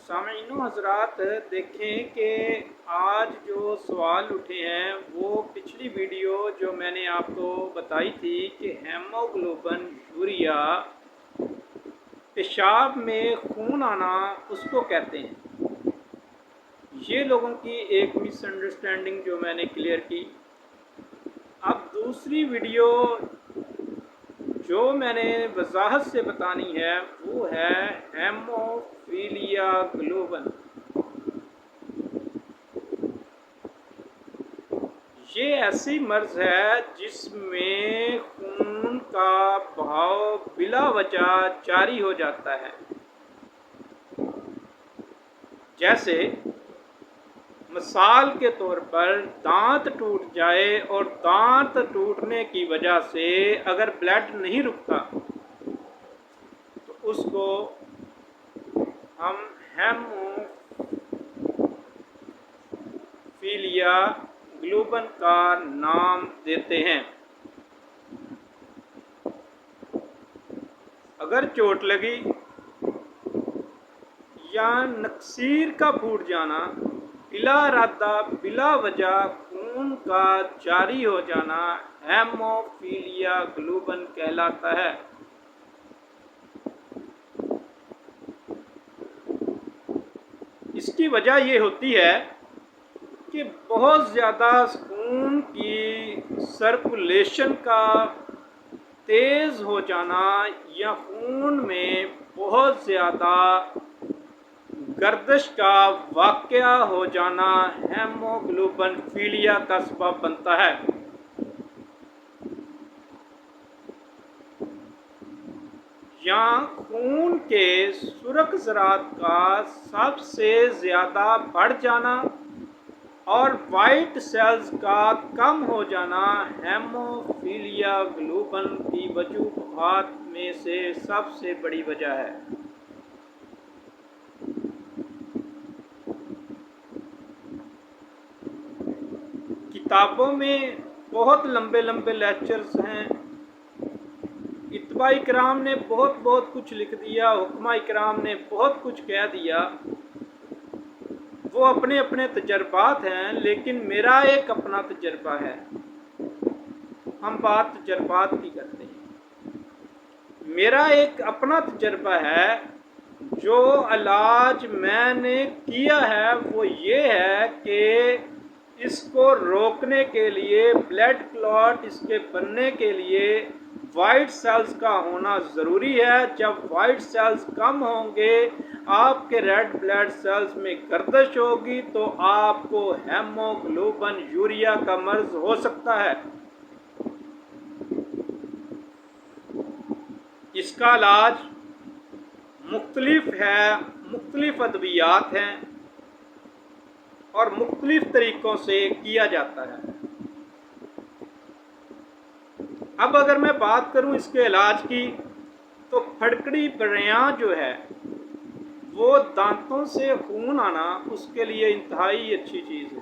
सामीन हज़रात, देखें कि आज जो सवाल उठे हैं वो पिछली वीडियो जो मैंने आपको बताई थी कि हेमोग्लोबिन यूरिया पेशाब में खून आना उसको कहते हैं। ये लोगों की एक मिसअंडरस्टैंडिंग जो मैंने क्लियर की। अब दूसरी वीडियो जो मैंने वजाहत से बतानी है वो है हेमोफीलिया ग्लोबन। ये ऐसी मर्ज़ है जिसमें खून का बहाव बिला वजह जारी हो जाता है। जैसे मिसाल के तौर पर दांत टूट जाए और दांत टूटने की वजह से अगर ब्लड नहीं रुकता तो उसको हम हेमोफीलिया ग्लोबन का नाम देते हैं। अगर चोट लगी या नक्सीर का फूट जाना, बिला इरादा बिला वजह खून का जारी हो जाना हेमोफीलिया ग्लोबन कहलाता है। इसकी वजह ये होती है कि बहुत ज़्यादा खून की सर्कुलेशन का तेज़ हो जाना या खून में बहुत ज़्यादा गर्दिश का वाक़या हो जाना हेमोग्लोबिनफीलिया का सबब बनता है। यहाँ खून के सुरख ज़रात का सबसे ज़्यादा बढ़ जाना और वाइट सेल्स का कम हो जाना हेमोफीलिया ग्लोबन की वजूहात में से सबसे बड़ी वजह है। किताबों में बहुत लंबे लंबे लेक्चर्स हैं। इत्बा इकराम ने बहुत कुछ लिख दिया, हुक्मा इकराम ने बहुत कुछ कह दिया। वो अपने अपने तजर्बात हैं, लेकिन मेरा एक अपना तजर्बा है। हम बात तजर्बात की करते हैं। मेरा एक अपना तजर्बा है। जो इलाज मैंने किया है वो ये है कि इसको रोकने के लिए, ब्लड क्लॉट इसके बनने के लिए वाइट सेल्स का होना ज़रूरी है। जब वाइट सेल्स कम होंगे, आपके रेड ब्लड सेल्स में गर्दिश होगी तो आपको हेमोग्लोबिन यूरिया का मर्ज हो सकता है। इसका इलाज मुख्तलिफ है, मुख्तलिफ अद्वियात हैं और मुख्तलिफ तरीक़ों से किया जाता है। अब अगर मैं बात करूं इसके इलाज की, तो फड़कड़ी बरियाँ जो है वो दांतों से खून आना उसके लिए इंतहाई अच्छी चीज़ है।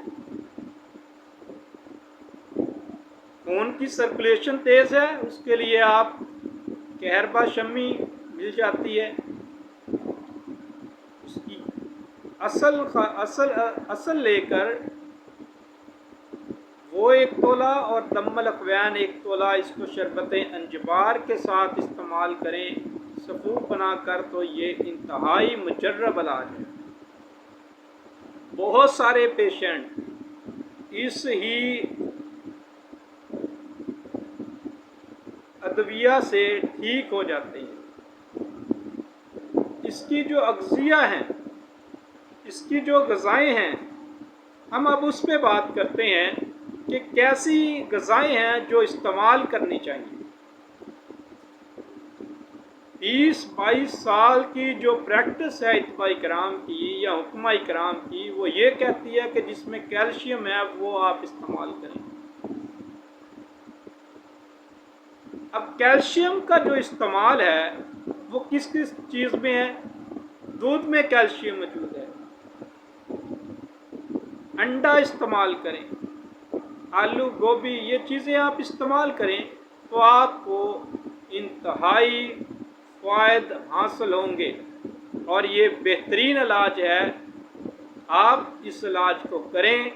खून की सर्कुलेशन तेज़ है, उसके लिए आप कहरबा शम्मी मिल जाती है। उसकी असल लेकर वो 1 तोला और दम्मल अखवैन 1 तोला इसको शरबत अंजबार के साथ इस्तेमाल करें सफ़ूफ बनाकर, तो ये इंतहाई मुजर्रब इलाज है। बहुत सारे पेशेंट इस ही अदविया से ठीक हो जाते हैं। इसकी जो अग़ज़िया हैं, इसकी जो ग़िज़ाएँ हैं, हम अब उस पर बात करते हैं कि कैसी ग़िज़ाएँ हैं जो इस्तेमाल करनी चाहिए। 20-22 साल की जो प्रैक्टिस है इत्बा इकराम की या हुक्मा इकराम की, वो ये कहती है कि जिसमें कैल्शियम है वो आप इस्तेमाल करें। अब कैल्शियम का जो इस्तेमाल है वो किस किस चीज़ में है? दूध में कैल्शियम मौजूद है। अंडा इस्तेमाल करें, आलू गोभी, ये चीज़ें आप इस्तेमाल करें तो आपको इंतहाई फ़ायदे हासिल होंगे। और ये बेहतरीन इलाज है। आप इस इलाज को करें,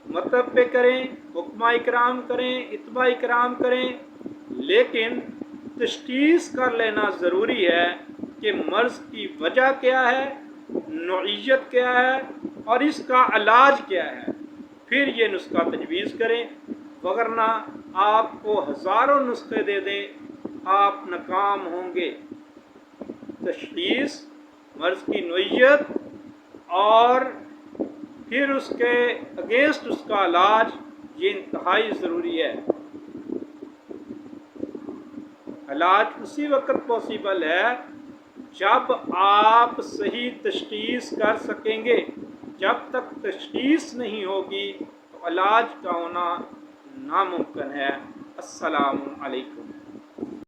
मतलब पे करें, हुक्मा इकराम करें, इत्बा इकराम करें, लेकिन तशख़ीस कर लेना ज़रूरी है कि मर्ज़ की वजह क्या है, नौइयत क्या है और इसका इलाज क्या है, फिर ये नुस्खा तजवीज़ करें। वगरना आपको हज़ारों नुस्खे दे दें, आप नाकाम होंगे। तशख़ीस, मर्ज़ की नौइयत और फिर उसके अगेंस्ट उसका इलाज, ये इंतहाई ज़रूरी है। इलाज उसी वक्त पॉसिबल है जब आप सही तशख़ीस कर सकेंगे। जब तक तशख़ीस नहीं होगी तो इलाज का होना नामुमकिन है। अस्सलामु अलैकुम।